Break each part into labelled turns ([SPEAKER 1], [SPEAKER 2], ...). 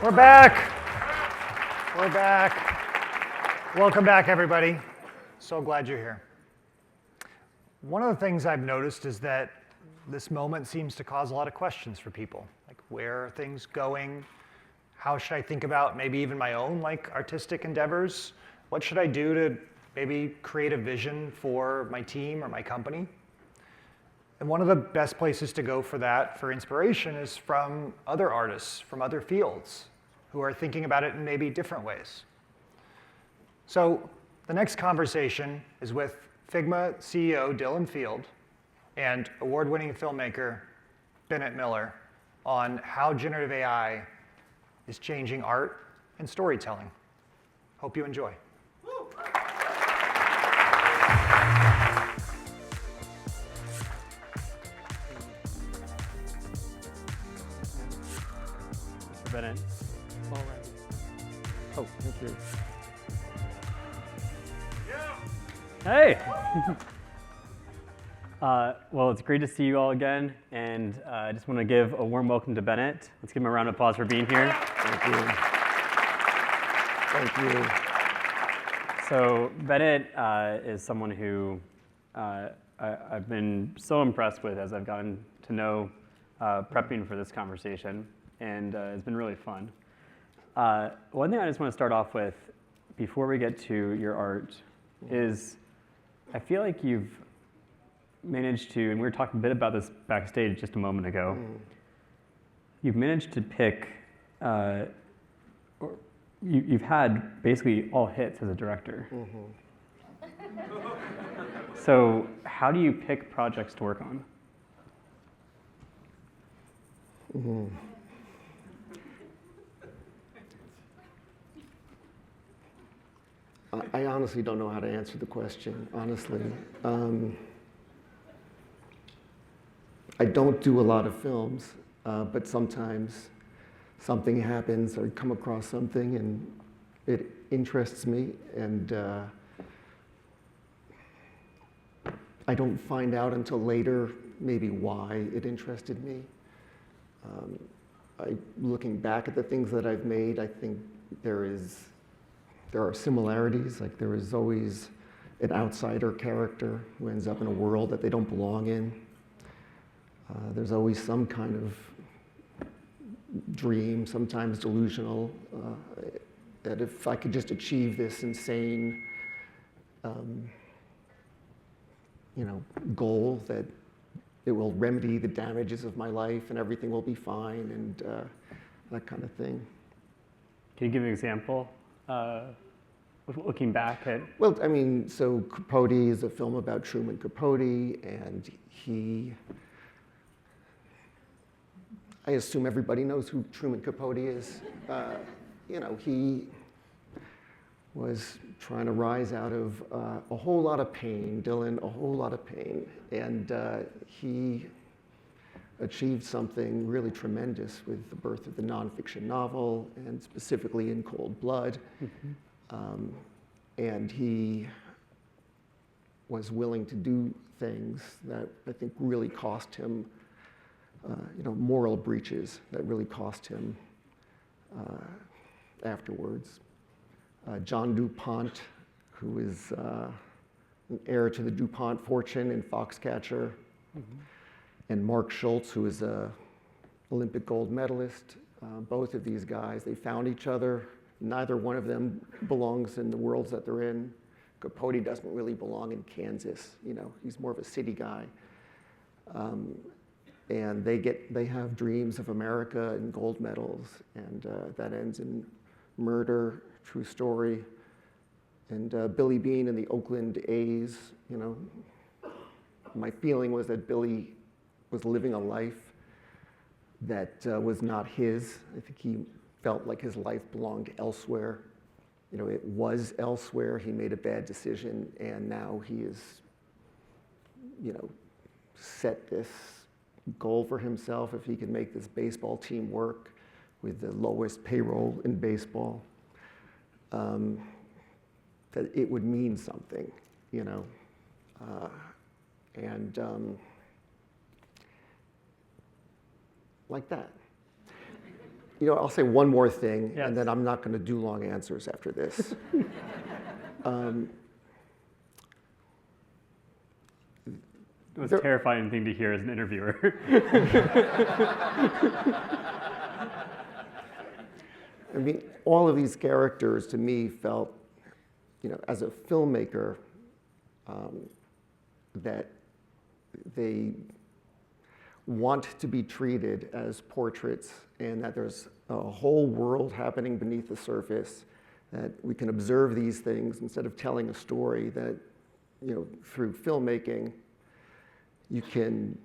[SPEAKER 1] We're back. We're back. Welcome back, everybody. So glad you're here. One of the things I've noticed is that this moment seems to cause a lot of questions for people. Like, where are things going? How should I think about maybe even my own artistic endeavors? What should I do to maybe create a vision for my team or my company? And one of the best places to go for that, for inspiration, is from other artists, from other fields, who are thinking about it in maybe different ways. So the next conversation is with Figma CEO Dylan Field and award-winning filmmaker Bennett Miller on how generative AI is changing art and storytelling. Hope you enjoy.
[SPEAKER 2] Mr. Bennett.
[SPEAKER 3] All right. Oh, thank you.
[SPEAKER 2] Hey! Well, it's great to see you all again, and I just want to give a warm welcome to Bennett. Let's give him a round of applause for being here.
[SPEAKER 3] Thank you. Thank you.
[SPEAKER 2] So Bennett is someone who I've been so impressed with as I've gotten to know prepping for this conversation, and it's been really fun. One thing I just want to start off with before we get to your art is I feel like you've managed to, and we were talking a bit about this backstage just a moment ago, you've managed to pick, you've had basically all hits as a director. So how do you pick projects to work on?
[SPEAKER 3] I honestly don't know how to answer the question, honestly. I don't do a lot of films, but sometimes something happens, or I come across something and it interests me, and I don't find out until later maybe why it interested me. Looking back at the things that I've made, I think there are similarities. Like, there is always an outsider character who ends up in a world that they don't belong in. There's always some kind of dream, sometimes delusional, that if I could just achieve this insane, goal, that it will remedy the damages of my life and everything will be fine, and that kind of thing.
[SPEAKER 2] Can you give an example? Looking back at...
[SPEAKER 3] Well, I mean, so Capote is a film about Truman Capote, and I assume everybody knows who Truman Capote is. He was trying to rise out of a whole lot of pain, Dylan, a whole lot of pain, and he achieved something really tremendous with the birth of the nonfiction novel, and specifically In Cold Blood. And he was willing to do things that I think really cost him, moral breaches that really cost him afterwards. John DuPont, who is an heir to the DuPont fortune in Foxcatcher, and Mark Schultz, who is an Olympic gold medalist. Both of these guys, they found each other. Neither one of them belongs in the worlds that they're in. Capote doesn't really belong in Kansas. He's more of a city guy. And they have dreams of America and gold medals, and that ends in murder, true story. And Billy Beane and the Oakland A's, my feeling was that Billy was living a life that was not his. I think he felt like his life belonged elsewhere. It was elsewhere. He made a bad decision, and now he is, set this goal for himself. If he can make this baseball team work with the lowest payroll in baseball, that it would mean something, and like that. I'll say one more thing,
[SPEAKER 2] Yes.
[SPEAKER 3] and then I'm not going to do long answers after this.
[SPEAKER 2] It was a terrifying thing to hear as an interviewer.
[SPEAKER 3] I mean, all of these characters to me felt, as a filmmaker, that they want to be treated as portraits, and that there's a whole world happening beneath the surface, that we can observe these things instead of telling a story, that through filmmaking you can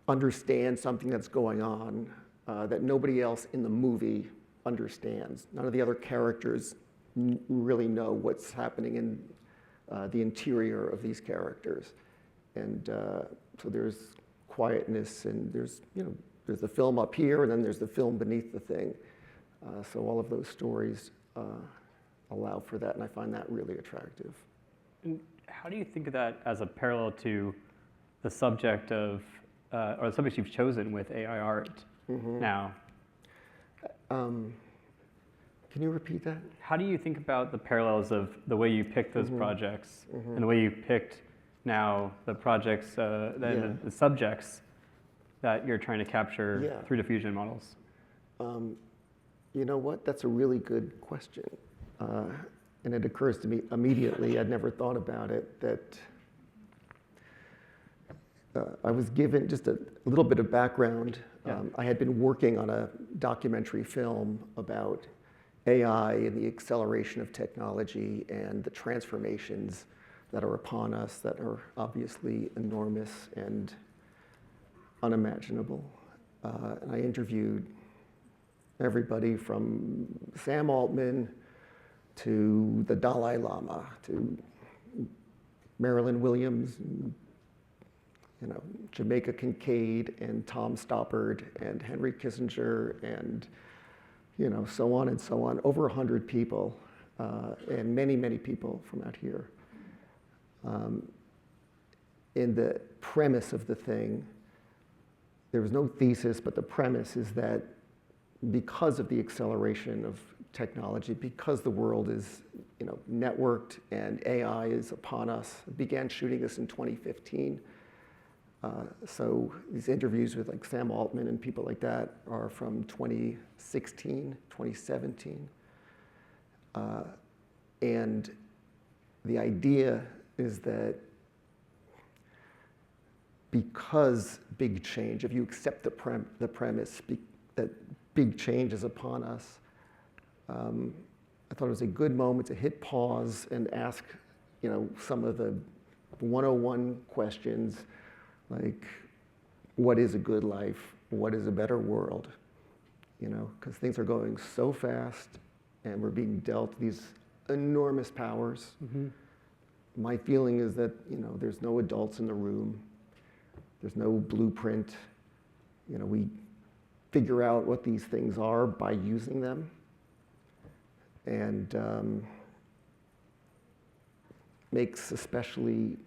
[SPEAKER 3] understand something that's going on that nobody else in the movie understands. None of the other characters really know what's happening in the interior of these characters. And so there's quietness, and there's the film up here, and then there's the film beneath the thing. So all of those stories allow for that, and I find that really attractive.
[SPEAKER 2] And how do you think of that as a parallel to the subject of, or the subject you've chosen with AI art now?
[SPEAKER 3] Can you repeat that?
[SPEAKER 2] How do you think about the parallels of the way you picked those projects and the way you picked now the projects, the subjects that you're trying to capture through diffusion models?
[SPEAKER 3] You know what? That's a really good question. And it occurs to me immediately, I'd never thought about it, that I was given just a little bit of background. I had been working on a documentary film about AI and the acceleration of technology and the transformations that are upon us that are obviously enormous and unimaginable. And I interviewed everybody from Sam Altman to the Dalai Lama to Marilyn Williams, and, Jamaica Kincaid and Tom Stoppard and Henry Kissinger and so on and so on, over 100 people, and many, many people from out here. In the premise of the thing, there was no thesis, but the premise is that because of the acceleration of technology, because the world is networked and AI is upon us, I began shooting this in 2015. So these interviews with like Sam Altman and people like that are from 2016, 2017. And the idea is that because big change, if you accept the premise that big change is upon us, I thought it was a good moment to hit pause and ask, some of the 101 questions, like, what is a good life? What is a better world? Because things are going so fast, and we're being dealt these enormous powers. My feeling is that, there's no adults in the room. There's no blueprint. We figure out what these things are by using them. And makes especially,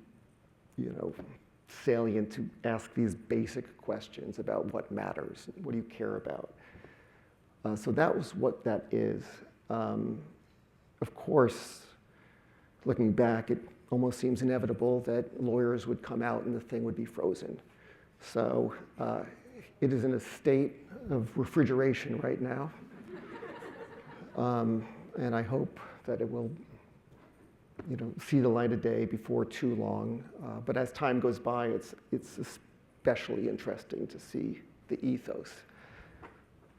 [SPEAKER 3] salient to ask these basic questions about what matters, what do you care about. So that was what that is. Of course, looking back, it almost seems inevitable that lawyers would come out and the thing would be frozen. So it is in a state of refrigeration right now. And I hope that it will see the light of day before too long. But as time goes by, it's especially interesting to see the ethos.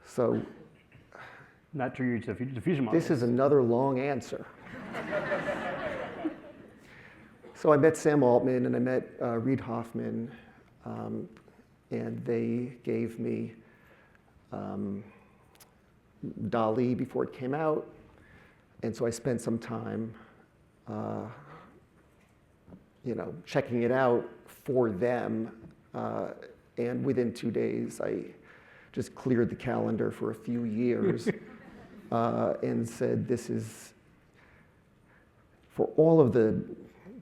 [SPEAKER 3] So
[SPEAKER 2] That drew you to diffusion models.
[SPEAKER 3] this is another long answer. So I met Sam Altman and I met Reid Hoffman, and they gave me DALL-E before it came out. And so I spent some time checking it out for them. And within 2 days, I just cleared the calendar for a few years and said, this is, for all of the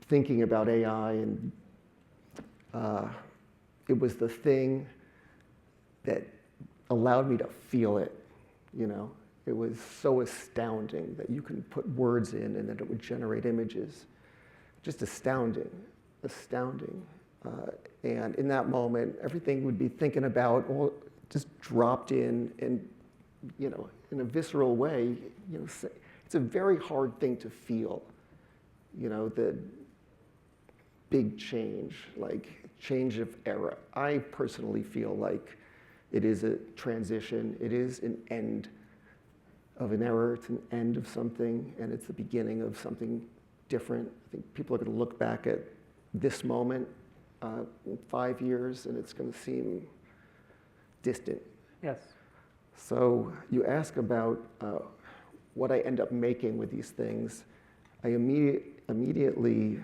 [SPEAKER 3] thinking about AI, and it was the thing that allowed me to feel it. you know? It was so astounding that you can put words in and that it would generate images. Just astounding, astounding. And in that moment, everything would be thinking about all just dropped in and, you know, in a visceral way, you know, it's a very hard thing to feel, you know, the big change, like change of era. I personally feel like it is a transition. It is an end of an era. It's an end of something, and it's the beginning of something different. I think people are going to look back at this moment in 5 years, and it's going to seem distant.
[SPEAKER 2] Yes.
[SPEAKER 3] So you ask about what I end up making with these things. I immediately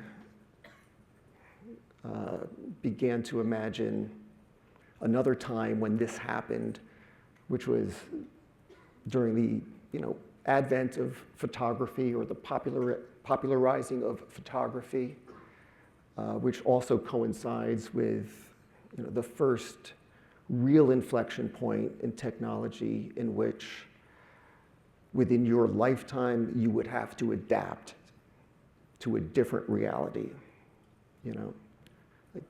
[SPEAKER 3] began to imagine another time when this happened, which was during the, you know, advent of photography, or the popularizing of photography, which also coincides with, you know, the first real inflection point in technology in which within your lifetime you would have to adapt to a different reality, you know. Like,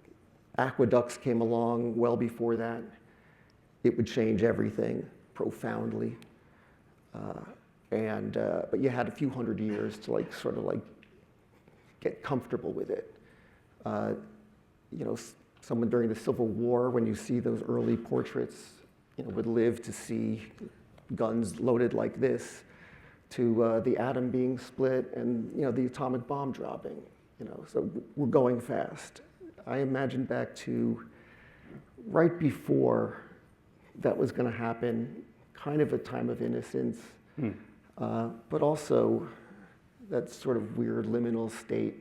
[SPEAKER 3] aqueducts came along well before that. It would change everything profoundly. But you had a few hundred years to like sort of like get comfortable with it. You know, someone during the Civil War, when you see those early portraits, you know, would live to see guns loaded like this, to the atom being split and, you know, the atomic bomb dropping. You know, so we're going fast. I imagine back to right before that was going to happen, kind of a time of innocence, but also that sort of weird liminal state,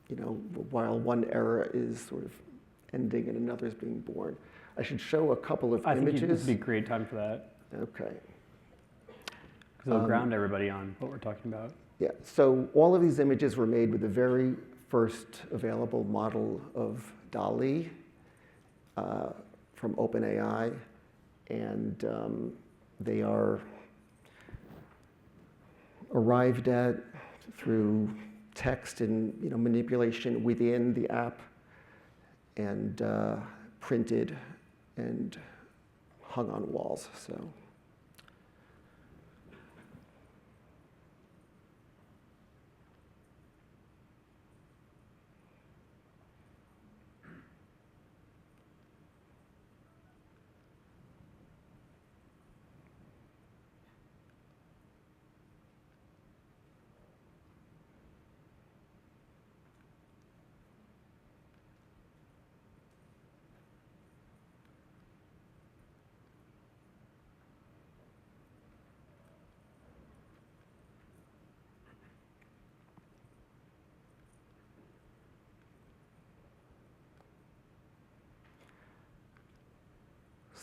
[SPEAKER 3] you know, while one era is sort of ending and another is being born. I should show a couple of images.
[SPEAKER 2] I think it'd be a great time for that.
[SPEAKER 3] Okay.
[SPEAKER 2] Because it'll ground everybody on what we're talking about.
[SPEAKER 3] Yeah, so all of these images were made with the very first available model of DALL-E from OpenAI, and they are arrived at through text and, you know, manipulation within the app, and printed and hung on walls. So.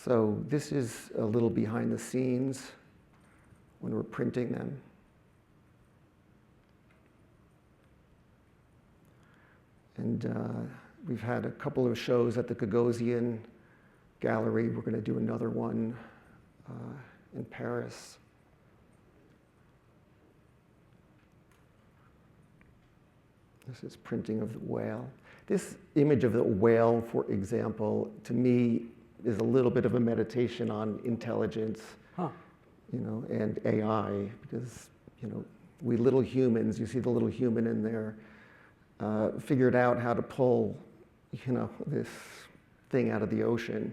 [SPEAKER 3] So this is a little behind the scenes when we're printing them. And we've had a couple of shows at the Gagosian Gallery. We're going to do another one in Paris. This is printing of the whale. This image of the whale, for example, to me, is a little bit of a meditation on intelligence, you know, and AI, because, you know, we little humans, you see the little human in there, figured out how to pull, you know, this thing out of the ocean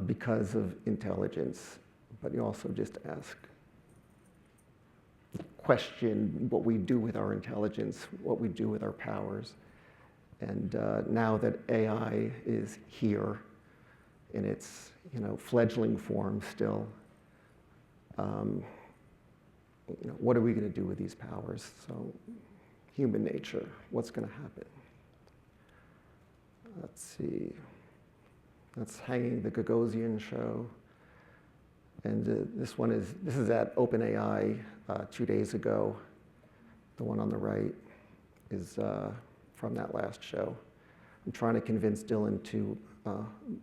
[SPEAKER 3] because of intelligence. But you also just question what we do with our intelligence, what we do with our powers. And now that AI is here, in its, you know, fledgling form still, you know, what are we going to do with these powers? So, human nature, what's going to happen? Let's see. That's hanging the Gagosian show, and this is at OpenAI 2 days ago. The one on the right is from that last show. I'm trying to convince Dylan to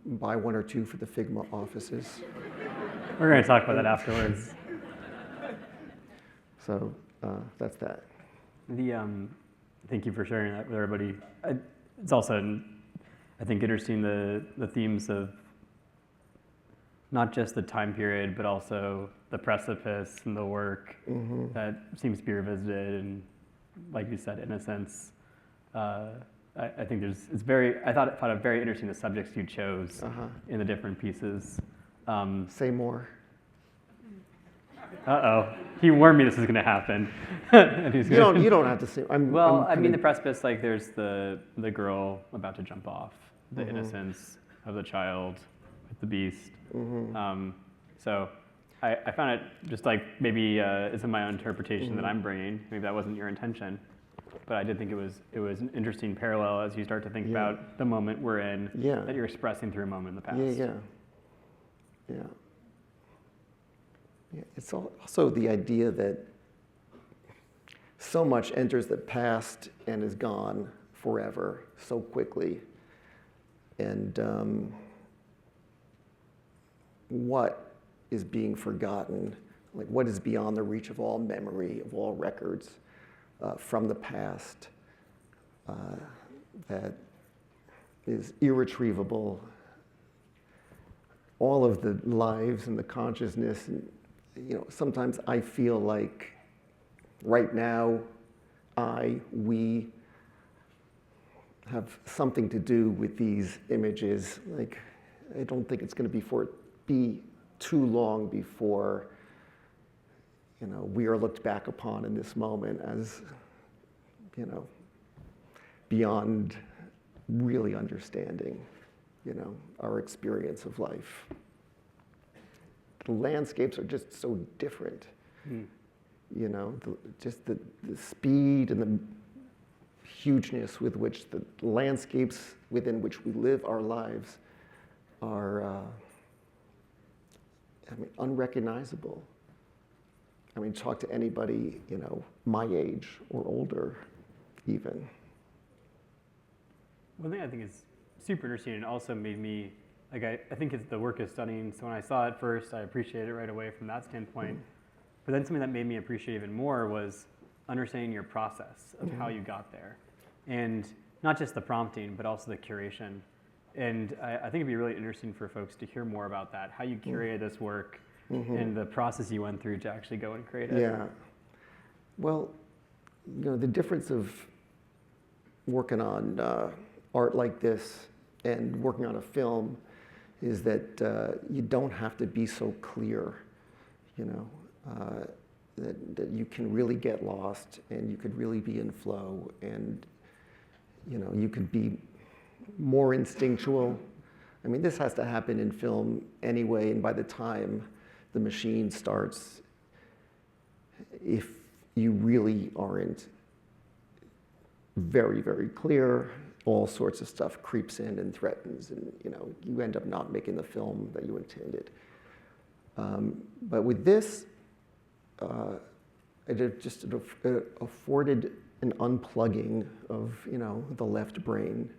[SPEAKER 3] buy one or two for the Figma offices.
[SPEAKER 2] We're going to talk about that afterwards.
[SPEAKER 3] So that's that.
[SPEAKER 2] Thank you for sharing that with everybody. It's also, I think, interesting the themes of not just the time period, but also the precipice and the work that seems to be revisited. And like you said, in a sense, I think I found it very interesting the subjects you chose in the different pieces.
[SPEAKER 3] Say more.
[SPEAKER 2] He warned me this was going to happen.
[SPEAKER 3] You don't have to say.
[SPEAKER 2] I mean, the precipice, like there's the girl about to jump off, the innocence of the child with the beast. So I found it just like maybe it's in my own interpretation that I'm bringing. Maybe that wasn't your intention, but I did think it was an interesting parallel as you start to think about the moment we're in, that you're expressing through a moment in the past.
[SPEAKER 3] Yeah. It's also the idea that so much enters the past and is gone forever so quickly. And what is being forgotten, like what is beyond the reach of all memory, of all records from the past that is irretrievable. All of the lives and the consciousness, and sometimes I feel like right now we have something to do with these images. Like, I don't think it's going to be too long before we are looked back upon in this moment as beyond really understanding our experience of life. The landscapes are just so different. Just the speed and the hugeness with which the landscapes within which we live our lives are unrecognizable. Talk to anybody, my age or older even.
[SPEAKER 2] One thing I think is super interesting and also made me, like I think the work is stunning. So when I saw it first, I appreciated it right away from that standpoint. But then something that made me appreciate even more was understanding your process of how you got there. And not just the prompting, but also the curation. And I think it'd be really interesting for folks to hear more about that, how you curated this work and the process you went through to actually go and create it.
[SPEAKER 3] Yeah. Well, the difference of working on art like this and working on a film is that you don't have to be so clear, that you can really get lost and you could really be in flow and, you could be more instinctual. This has to happen in film anyway, and by the time the machine starts, if you really aren't very, very clear, all sorts of stuff creeps in and threatens, and you end up not making the film that you intended. But with this, it just afforded an unplugging of the left brain,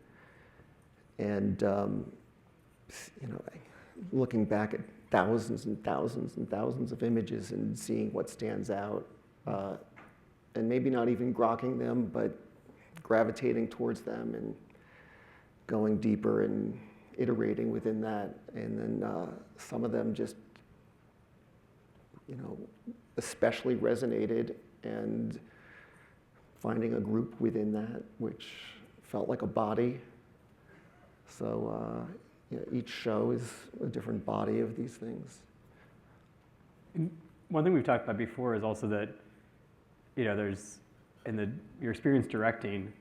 [SPEAKER 3] and looking back at thousands and thousands and thousands of images and seeing what stands out, and maybe not even grokking them, but gravitating towards them and going deeper and iterating within that. And then some of them just, especially resonated, and finding a group within that which felt like a body. So each show is a different body of these things.
[SPEAKER 2] One thing we've talked about before is also that, there's your experience directing,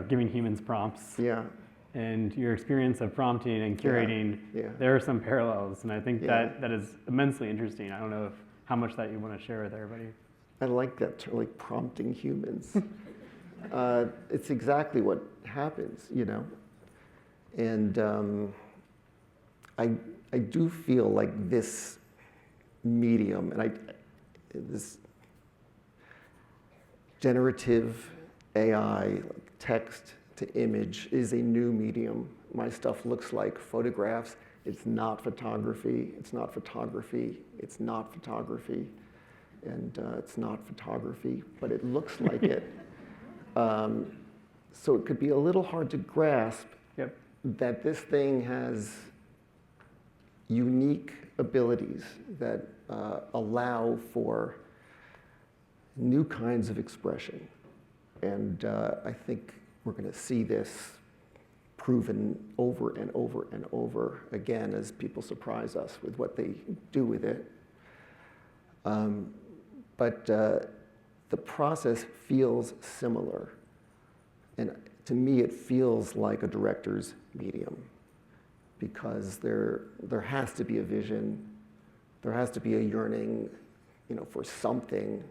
[SPEAKER 2] giving humans prompts.
[SPEAKER 3] Yeah.
[SPEAKER 2] And your experience of prompting and curating, there are some parallels, and I think that is immensely interesting. I don't know how much that you want to share with everybody.
[SPEAKER 3] I like that term, like prompting humans. It's exactly what happens, And I do feel like this medium, and this generative AI, text to image, is a new medium. My stuff looks like photographs it's not photography, it's not photography, it's not photography, and it's not photography, but it looks like it. So it could be a little hard to grasp that this thing has unique abilities that allow for new kinds of expression. And I think we're going to see this proven over and over and over again as people surprise us with what they do with it. But the process feels similar. And to me, it feels like a director's medium, because there has to be a vision, there has to be a yearning, for something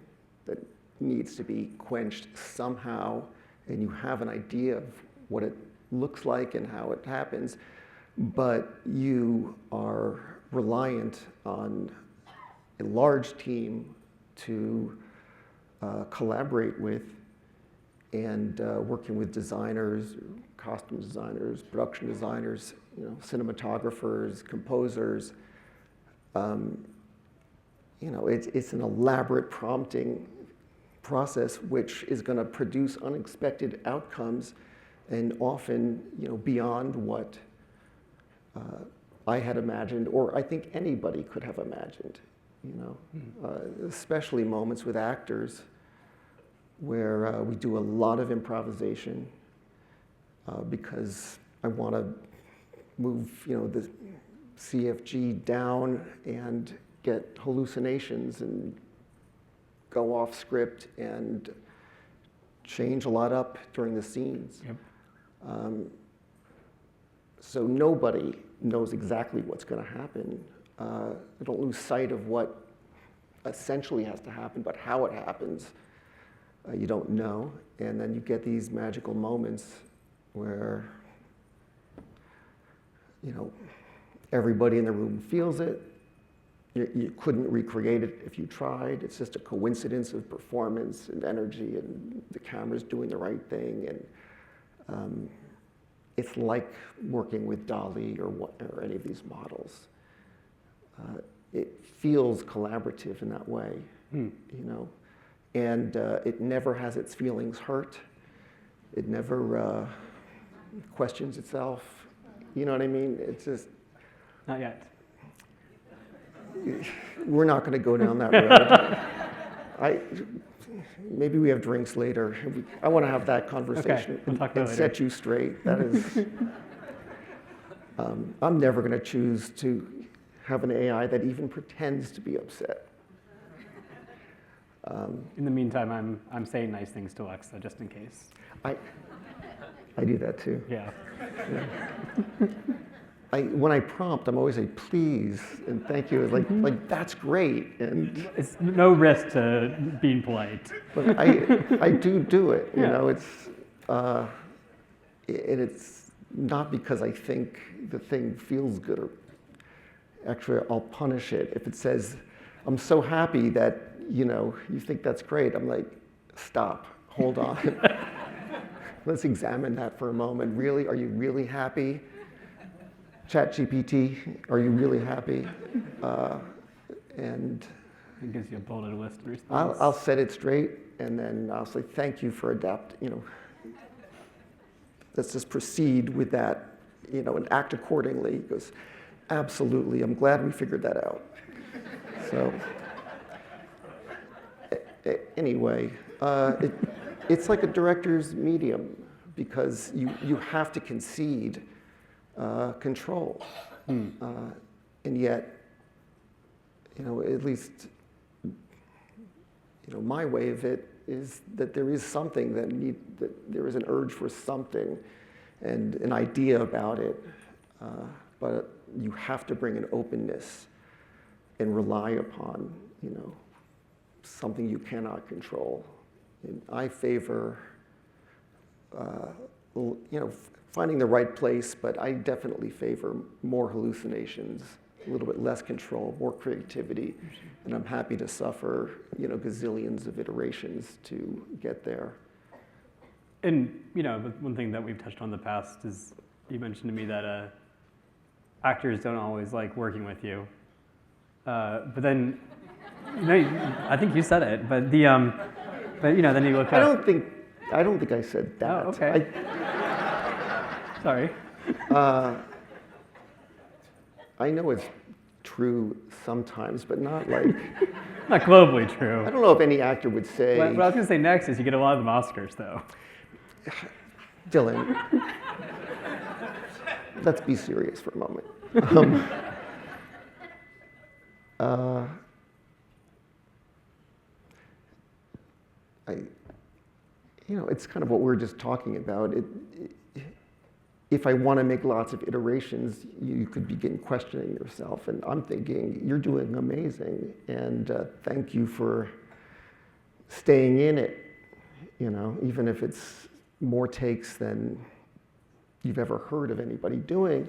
[SPEAKER 3] that needs to be quenched somehow, and you have an idea of what it looks like and how it happens, but you are reliant on a large team to collaborate with, and working with designers, costume designers, production designers, cinematographers, composers. It's an elaborate prompting process which is going to produce unexpected outcomes, and often, beyond what I had imagined, or I think anybody could have imagined. Especially moments with actors where we do a lot of improvisation because I want to move, the CFG down and get hallucinations and go off script and change a lot up during the scenes. So nobody knows exactly what's going to happen. Don't lose sight of what essentially has to happen, but how it happens, you don't know. And then you get these magical moments where, everybody in the room feels it. You couldn't recreate it if you tried. It's just a coincidence of performance and energy, and the camera's doing the right thing. And it's like working with Dali or any of these models. It feels collaborative in that way, and it never has its feelings hurt. It never questions itself. You know what I mean? It's just...
[SPEAKER 2] Not yet.
[SPEAKER 3] We're not going to go down that road. Maybe we have drinks later. I want to have that conversation
[SPEAKER 2] Okay, we'll talk about
[SPEAKER 3] and
[SPEAKER 2] it
[SPEAKER 3] set
[SPEAKER 2] later.
[SPEAKER 3] you straight. That is, I'm never going to choose to have an AI that even pretends to be upset.
[SPEAKER 2] In the meantime, I'm saying nice things to Alexa just in case.
[SPEAKER 3] I do that too.
[SPEAKER 2] Yeah.
[SPEAKER 3] When I prompt, I'm always like, please and thank you. It's like that's great. And
[SPEAKER 2] It's no risk to being polite.
[SPEAKER 3] but I do it. And it's not because I think the thing feels good, or actually I'll punish it if it says, I'm so happy that you think that's great. I'm like, stop, hold on. Let's examine that for a moment. Really, are you really happy? ChatGPT, are you really happy? And
[SPEAKER 2] It gives you a bulleted list response.
[SPEAKER 3] I'll set it straight, and then I'll say, thank you for let's just proceed with that, and act accordingly. He goes, absolutely, I'm glad we figured that out. So anyway, it's like a director's medium, because you have to concede control. And yet, at least, my way of it is that there is something that there is an urge for something and an idea about it, but you have to bring an openness and rely upon, something you cannot control. And I favor, finding the right place, but I definitely favor more hallucinations, a little bit less control, more creativity, and I'm happy to suffer, gazillions of iterations to get there.
[SPEAKER 2] And one thing that we've touched on in the past is, you mentioned to me that actors don't always like working with you. But then, I think you said it. But then you look up.
[SPEAKER 3] I don't think I said that.
[SPEAKER 2] Oh, okay. Sorry.
[SPEAKER 3] I know it's true sometimes, but not like.
[SPEAKER 2] Not globally true.
[SPEAKER 3] I don't know if any actor would say.
[SPEAKER 2] What I was going to say next is you get a lot of them Oscars, though.
[SPEAKER 3] Dylan, let's be serious for a moment. It's kind of what we were just talking about. If I want to make lots of iterations, you could begin questioning yourself. And I'm thinking, you're doing amazing, and thank you for staying in it. Even if it's more takes than you've ever heard of anybody doing.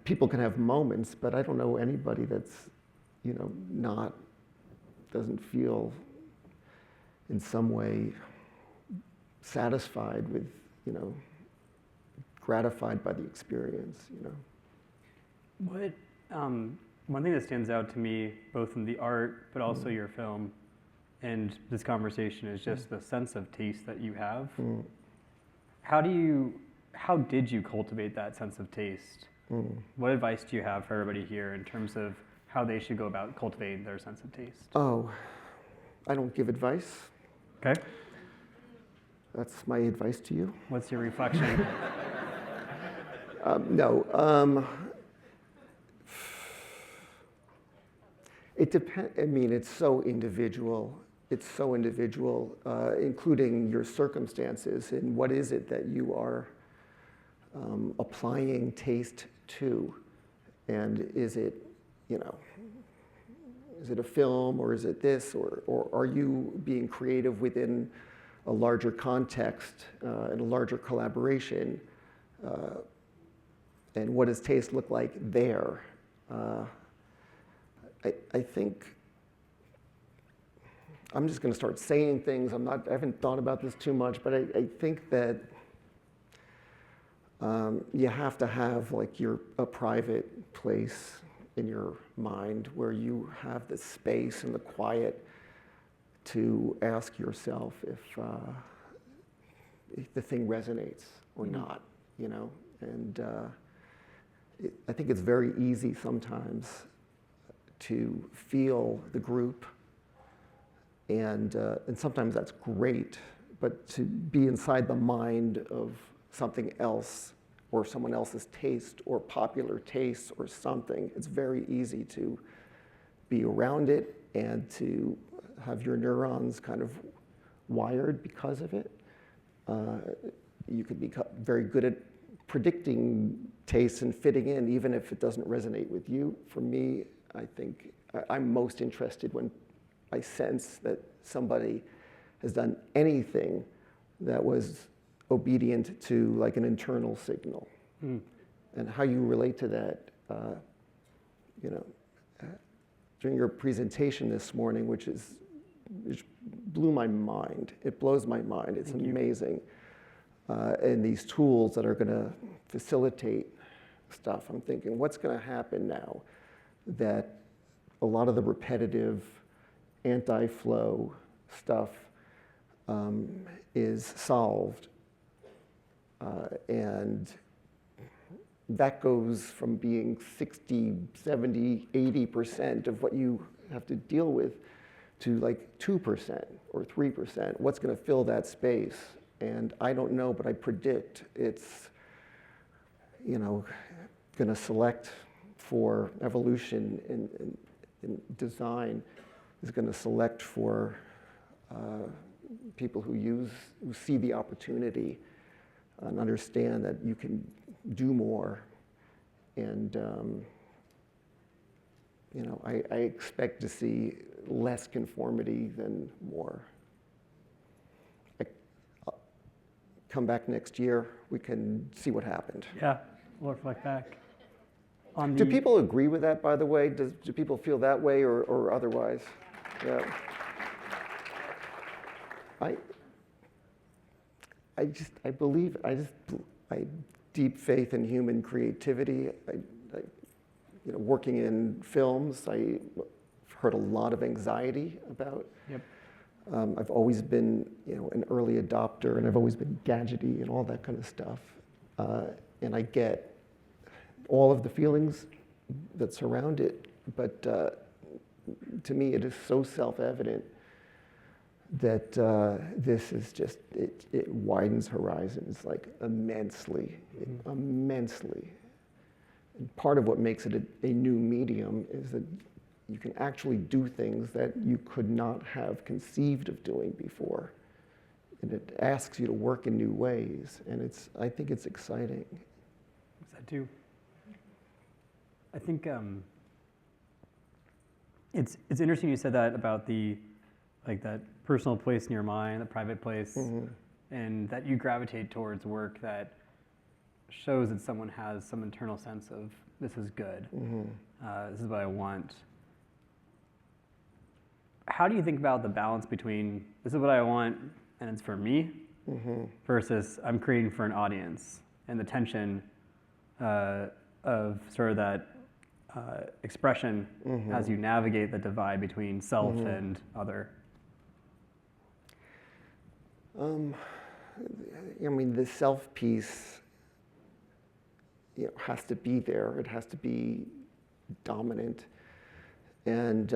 [SPEAKER 3] People can have moments, but I don't know anybody that's, doesn't feel in some way satisfied with, gratified by the experience,
[SPEAKER 2] What, one thing that stands out to me, both in the art, but also your film, and this conversation, is just the sense of taste that you have. How did you cultivate that sense of taste? What advice do you have for everybody here in terms of how they should go about cultivating their sense of taste?
[SPEAKER 3] Oh, I don't give advice.
[SPEAKER 2] Okay.
[SPEAKER 3] That's my advice to you.
[SPEAKER 2] What's your reflection?
[SPEAKER 3] No. It depends. I mean, it's so individual. It's so individual, including your circumstances and what is it that you are applying taste to, and is it, is it a film, or is it this, or are you being creative within a larger context and a larger collaboration? And what does taste look like there? I think I'm just going to start saying things. I haven't thought about this too much, but I think that you have to have like a private place in your mind where you have the space and the quiet to ask yourself if the thing resonates or not, And I think it's very easy sometimes to feel the group, and sometimes that's great, but to be inside the mind of something else or someone else's taste or popular taste or something, it's very easy to be around it and to have your neurons kind of wired because of it. You could become very good at predicting tastes and fitting in, even if it doesn't resonate with you. For me, I think I'm most interested when I sense that somebody has done anything that was obedient to like an internal signal. And how you relate to that, during your presentation this morning, which blew my mind. It blows my mind. It's amazing. And these tools that are going to facilitate stuff. I'm thinking, what's going to happen now that a lot of the repetitive anti-flow stuff is solved, and that goes from being 60, 70, 80% of what you have to deal with to like 2% or 3%. What's going to fill that space? And I don't know, but I predict it's, going to select for evolution in design, is going to select for people who see the opportunity and understand that you can do more. And I expect to see less conformity than more. I'll come back next year, we can see what happened.
[SPEAKER 2] Yeah, we'll reflect back.
[SPEAKER 3] Do people agree with that, by the way? Do people feel that way or otherwise? Yeah. I believe, I deep faith in human creativity. Working in films, I've heard a lot of anxiety about.
[SPEAKER 2] Yep.
[SPEAKER 3] I've always been, an early adopter, and I've always been gadgety and all that kind of stuff. And I get all of the feelings that surround it, but to me, it is so self-evident that this is just, it widens horizons like immensely, immensely. And part of what makes it a new medium is that you can actually do things that you could not have conceived of doing before. And it asks you to work in new ways, and I think it's exciting.
[SPEAKER 2] Yes, I do. I think it's interesting you said that about that personal place in your mind, the private place, and that you gravitate towards work that shows that someone has some internal sense of this is good, this is what I want. How do you think about the balance between this is what I want and it's for me versus I'm creating for an audience, and the tension of sort of that expression as you navigate the divide between self and other?
[SPEAKER 3] The self piece has to be there. It has to be dominant. And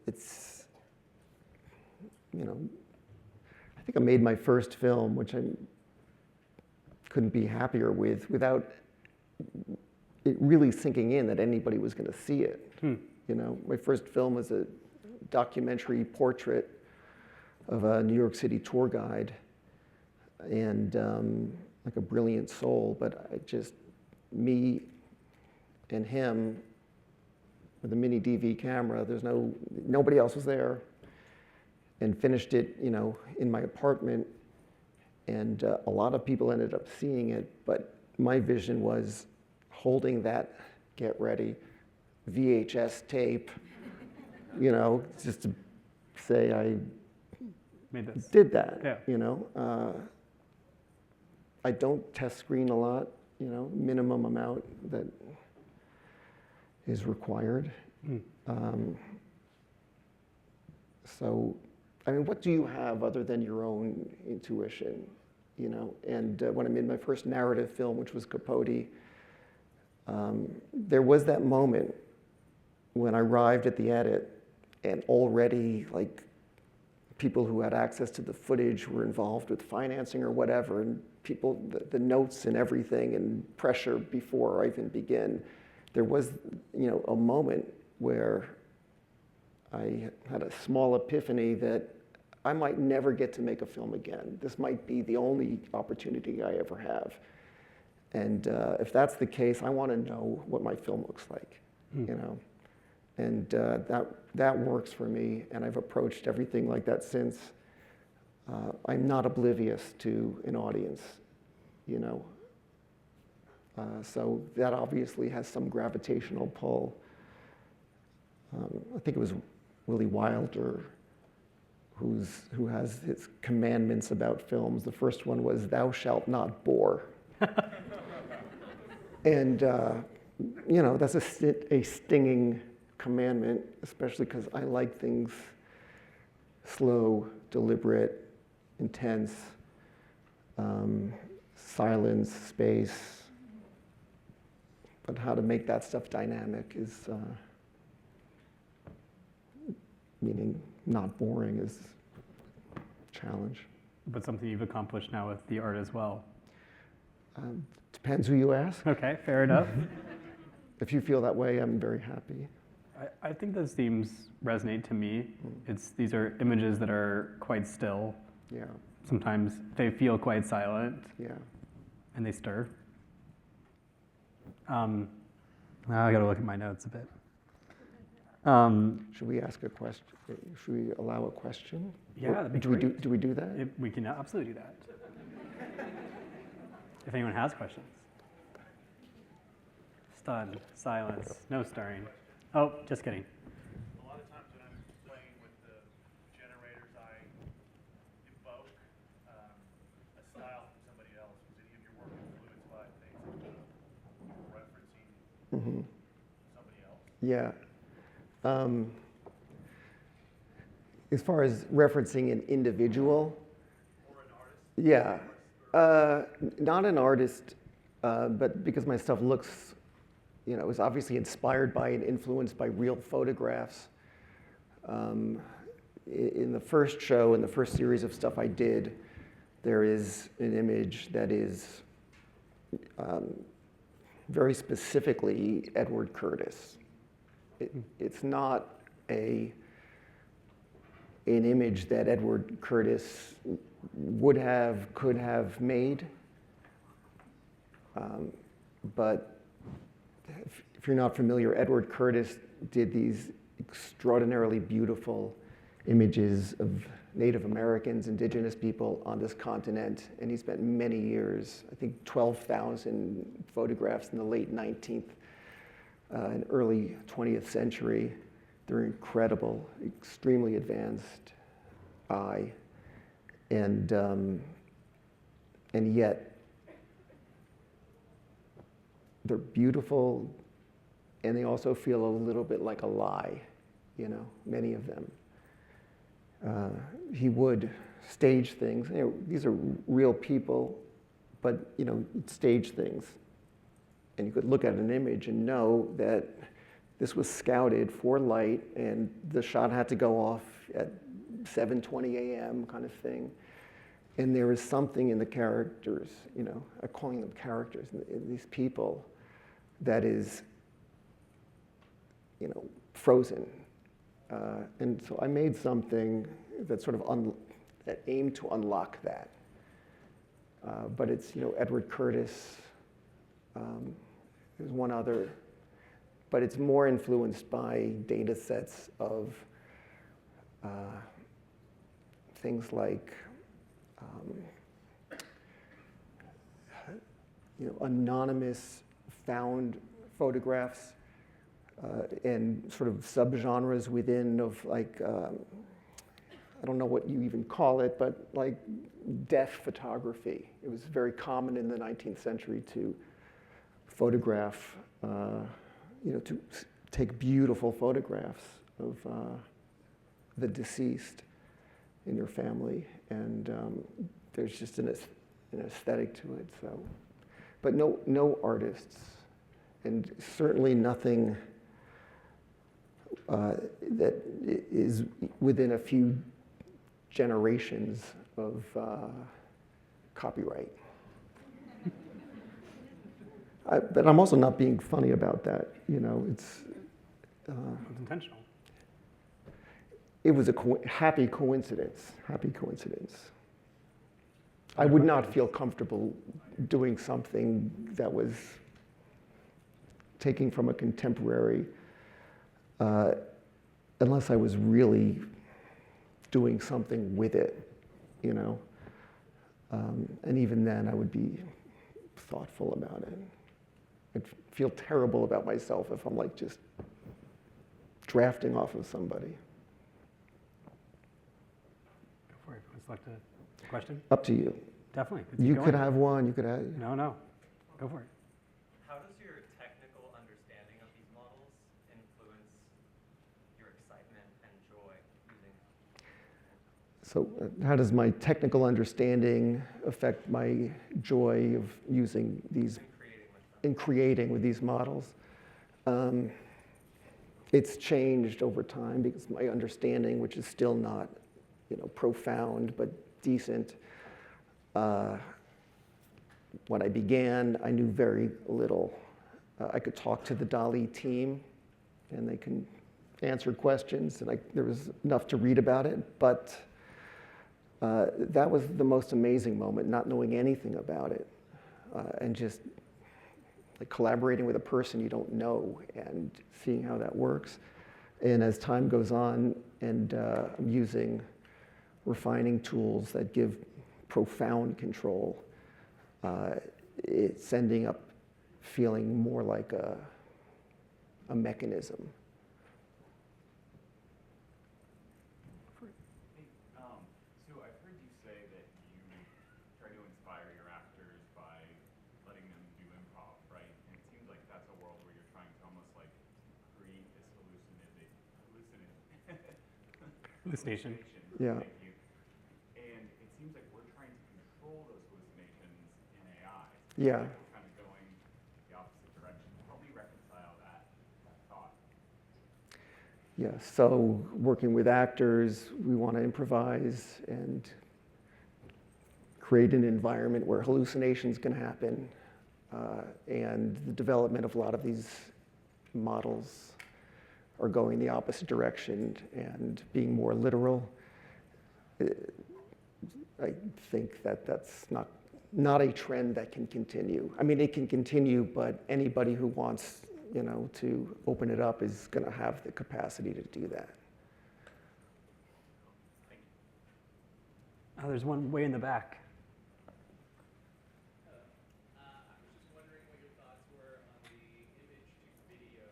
[SPEAKER 3] it's, I think I made my first film, which I couldn't be happier with, without it really sinking in that anybody was going to see it. My first film was a documentary portrait of a New York City tour guide, and like a brilliant soul, but me and him with a mini DV camera, nobody else was there, and finished it, in my apartment, and a lot of people ended up seeing it, but my vision was holding that, get ready, VHS tape, just to say I did that,
[SPEAKER 2] Yeah.
[SPEAKER 3] I don't test screen a lot, minimum amount that is required. So, what do you have other than your own intuition, And when I made my first narrative film, which was Capote, there was that moment when I arrived at the edit, and already, people who had access to the footage were involved with financing or whatever, and people, the notes and everything, and pressure before I even begin. There was, a moment where I had a small epiphany that I might never get to make a film again. This might be the only opportunity I ever have. And if that's the case, I want to know what my film looks like, And that works for me, and I've approached everything like that since. I'm not oblivious to an audience, So that obviously has some gravitational pull. I think it was Willie Wilder who has his commandments about films. The first one was, "Thou shalt not bore." And, that's a stinging commandment, especially because I like things slow, deliberate, intense, silence, space. But how to make that stuff dynamic is, meaning not boring, is a challenge.
[SPEAKER 2] But something you've accomplished now with the art as well.
[SPEAKER 3] Depends who you ask.
[SPEAKER 2] Okay, fair enough.
[SPEAKER 3] If you feel that way, I'm very happy.
[SPEAKER 2] I think those themes resonate to me. These are images that are quite still.
[SPEAKER 3] Yeah.
[SPEAKER 2] Sometimes they feel quite silent.
[SPEAKER 3] Yeah.
[SPEAKER 2] And they stir. Now I got to look at my notes a bit.
[SPEAKER 3] Should we ask a question? Should we allow a question?
[SPEAKER 2] Yeah, that'd be
[SPEAKER 3] do
[SPEAKER 2] great.
[SPEAKER 3] Do we do that?
[SPEAKER 2] We can absolutely do that. If anyone has questions. Stunned, silence, no stirring. Oh, just kidding.
[SPEAKER 4] A lot of times when I'm playing with the generators, I evoke a style somebody else?
[SPEAKER 3] Yeah. As far as referencing an individual,
[SPEAKER 4] Or an artist?
[SPEAKER 3] yeah, not an artist, but because my stuff looks, is obviously inspired by and influenced by real photographs. In the first show, in the first series of stuff I did, there is an image that is very specifically Edward Curtis. It's not an image that Edward Curtis would have, could have made. But if you're not familiar, Edward Curtis did these extraordinarily beautiful images of Native Americans, indigenous people on this continent, and he spent many years, I think 12,000 photographs in the late 19th and early 20th century. They're incredible, extremely advanced eye, and yet they're beautiful, and they also feel a little bit like a lie, many of them. He would stage things. These are real people, but stage things. And you could look at an image and know that this was scouted for light, and the shot had to go off at 7:20 a.m. kind of thing. And there is something in the characters, I'm calling them characters, in these people, that is, frozen. And so I made something that sort of that aimed to unlock that. But it's, Edward Curtis. There's one other, but it's more influenced by data sets of things like anonymous found photographs and sort of subgenres within of like, I don't know what you even call it, but like death photography. It was very common in the 19th century to photograph, to take beautiful photographs of the deceased in your family, and there's just an aesthetic to it. So, but no artists, and certainly nothing that is within a few generations of copyright. But I'm also not being funny about that. It's
[SPEAKER 2] intentional.
[SPEAKER 3] It was a happy coincidence. Happy coincidence. I would not feel comfortable doing something that was taking from a contemporary unless I was really doing something with it, and even then I would be thoughtful about it. I'd feel terrible about myself if I'm like just drafting off of somebody.
[SPEAKER 2] Go for it. Let's select a question.
[SPEAKER 3] Up to you.
[SPEAKER 2] Definitely.
[SPEAKER 3] You could have one. You could have.
[SPEAKER 2] No. Go for it.
[SPEAKER 5] How does your technical understanding of these models influence your excitement and joy using them?
[SPEAKER 3] So how does my technical understanding affect my joy of using these, in creating with these models? It's changed over time because my understanding, which is still not, profound, but decent. When I began, I knew very little. I could talk to the DALL-E team, and they can answer questions, and there was enough to read about it, but that was the most amazing moment, not knowing anything about it, and just like collaborating with a person you don't know and seeing how that works. And as time goes on, and I'm using refining tools that give profound control, it's ending up feeling more like a mechanism.
[SPEAKER 6] So I've heard you say that you try to inspire your actors by letting them do improv, right? And it seems like that's a world where you're trying
[SPEAKER 2] Hallucination.
[SPEAKER 3] Yeah.
[SPEAKER 6] Thank you. And it seems like we're trying to control those hallucinations in AI.
[SPEAKER 3] Yeah.
[SPEAKER 6] We're kind of going the opposite direction. Help me reconcile that thought.
[SPEAKER 3] Yeah, so working with actors, we want to improvise and create an environment where hallucinations can happen. And the development of a lot of these models are going the opposite direction and being more literal. I think that that's not a trend that can continue. I mean, it can continue, but anybody who wants, to open it up is going to have the capacity to do that.
[SPEAKER 2] Oh, there's one way in the back.
[SPEAKER 5] I was just wondering what your thoughts were on the image-to-video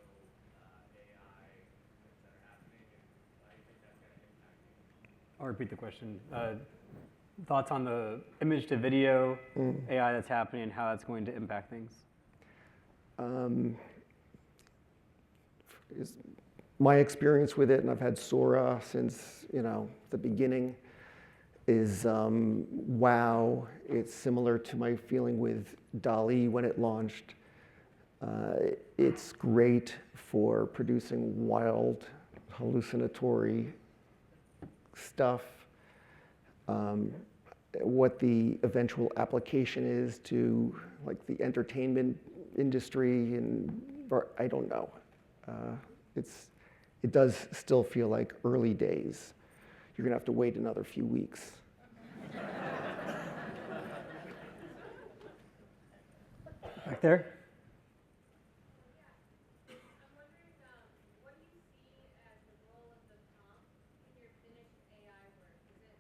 [SPEAKER 5] AI things that are happening, and how you think that's going to impact you.
[SPEAKER 2] I'll repeat the question. Thoughts on the image to video AI that's happening and how that's going to impact things?
[SPEAKER 3] My experience with it, and I've had Sora since the beginning, is wow. It's similar to my feeling with DALL-E when it launched. It's great for producing wild, hallucinatory stuff. What the eventual application is to like the entertainment industry, and I don't know. It does still feel like early days. You're gonna have to wait another few weeks.
[SPEAKER 2] Back there?
[SPEAKER 7] I'm wondering, what do you see as the role of the prompt in your finished AI work? Is it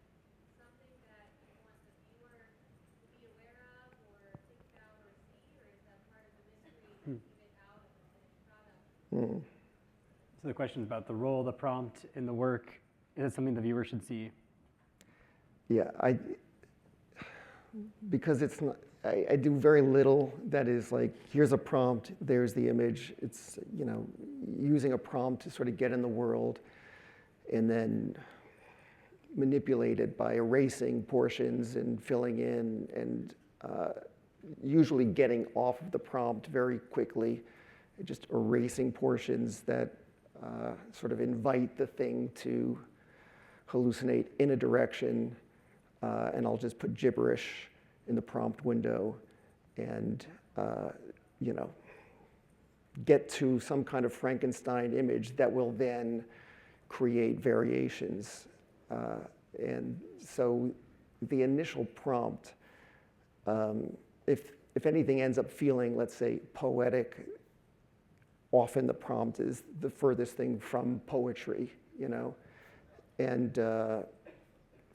[SPEAKER 7] something that you want the viewer to be aware of or think about or see, or is that part of the mystery to keep it out of the finished product?
[SPEAKER 2] So the question is about the role of the prompt in the work. Is it something the viewer should see?
[SPEAKER 3] Yeah, because it's not, I do very little that is like, here's a prompt, there's the image. It's, using a prompt to sort of get in the world and then manipulate it by erasing portions and filling in and usually getting off of the prompt very quickly, just erasing portions that sort of invite the thing to hallucinate in a direction, and I'll just put gibberish in the prompt window and, get to some kind of Frankenstein image that will then create variations. And so the initial prompt, if anything ends up feeling, let's say, poetic, often the prompt is the furthest thing from poetry, And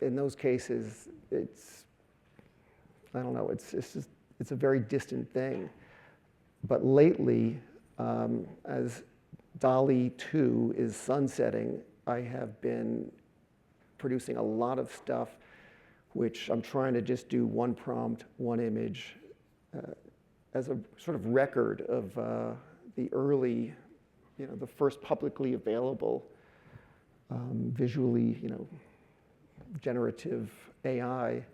[SPEAKER 3] in those cases, I don't know, it's a very distant thing. But lately, as DALL-E 2 is sunsetting, I have been producing a lot of stuff which I'm trying to just do one prompt, one image, as a sort of record of the early, the first publicly available visually, generative AI,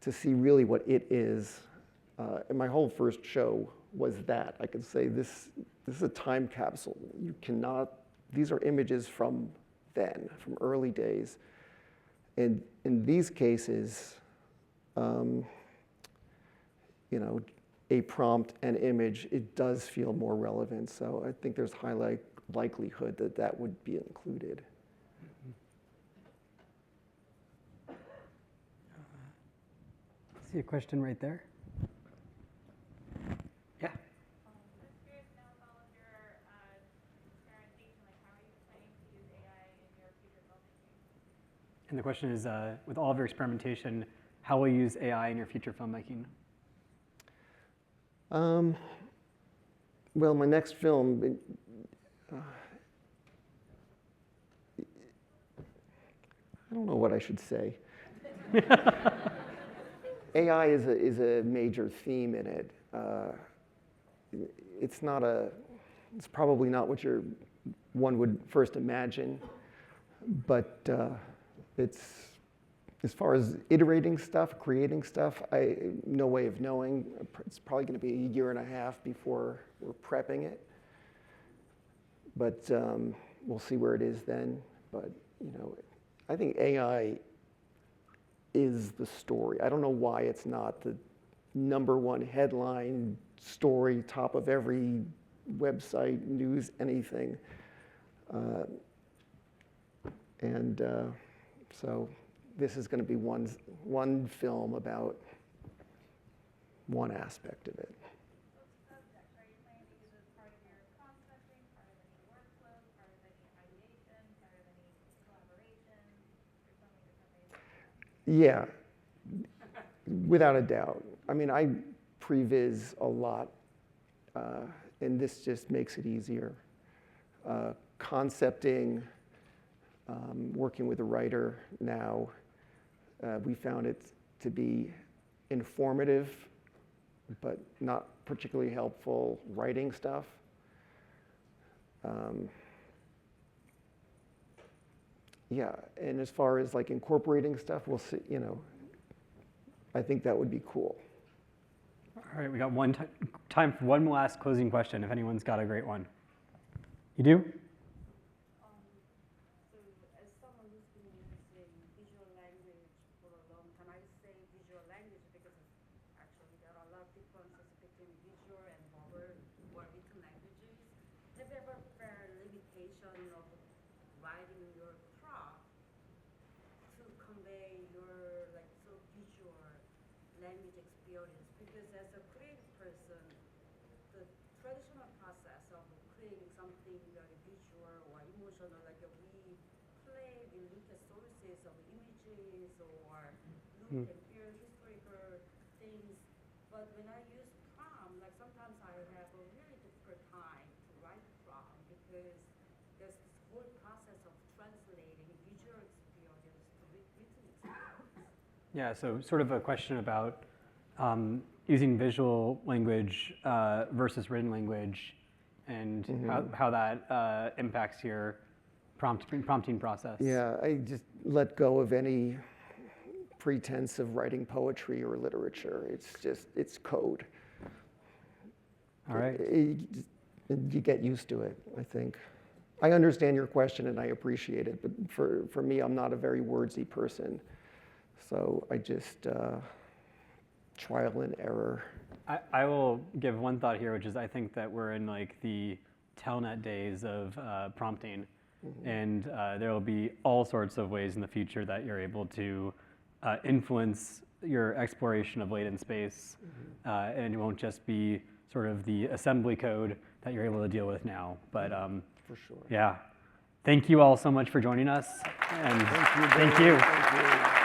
[SPEAKER 3] to see really what it is. And my whole first show was that. I could say this is a time capsule. You cannot, these are images from then, from early days. And in these cases, a prompt and image, it does feel more relevant. So I think there's high likelihood that that would be included.
[SPEAKER 2] I see a question right there. Yeah.
[SPEAKER 7] I'm curious to know with all of your experimentation, how are you planning to use AI in your future filmmaking?
[SPEAKER 2] And the question is, with all of your experimentation, how will you use AI in your future filmmaking?
[SPEAKER 3] Well, my next film, I don't know what I should say. AI is a major theme in it. It's probably not what one would first imagine. But it's, as far as iterating stuff, creating stuff, no way of knowing. It's probably going to be a year and a half before we're prepping it. But we'll see where it is then. But, you know, I think AI is the story. I don't know why it's not the #1 headline story, top of every website, news, anything. So this is going to be one film about one aspect of it.
[SPEAKER 7] Subject, are you planning to use it as part of your concepting, part of any workflow, part of any ideation, part of any collaboration, or something different?
[SPEAKER 3] Yeah, without a doubt. I mean, I previs a lot, and this just makes it easier. Concepting, working with a writer now, we found it to be informative, but not particularly helpful writing stuff. Yeah, and as far as like incorporating stuff, we'll see, you know, I think that would be cool.
[SPEAKER 2] All right, we got time for one last closing question, if anyone's got a great one. You do?
[SPEAKER 8] So as someone who's been using visual language for a long time, I say visual language because actually there are a lot of differences between visual and verbal or written languages. Have you ever felt limitation of writing your prompt to convey your like so visual language experience? Because as a creative person, the traditional process of creating something very visual or emotional, like we look at sources of images or look at real historical things. But when I use prompt, like sometimes I have a really difficult time to write prompt because there's this whole process of translating visual experience to written experience.
[SPEAKER 2] Yeah, so sort of a question about using visual language versus written language and how that impacts your prompting process.
[SPEAKER 3] Yeah, I just let go of any pretense of writing poetry or literature. It's just, it's code.
[SPEAKER 2] All right.
[SPEAKER 3] You get used to it, I think. I understand your question and I appreciate it, but for me, I'm not a very wordsy person. So I just trial and error.
[SPEAKER 2] I will give one thought here, which is I think that we're in like the telnet days of prompting. And there will be all sorts of ways in the future that you're able to influence your exploration of latent space. And it won't just be sort of the assembly code that you're able to deal with now. But
[SPEAKER 3] For sure.
[SPEAKER 2] yeah, thank you all so much for joining us. And
[SPEAKER 3] Thank you.
[SPEAKER 2] thank you.
[SPEAKER 3] Thank you.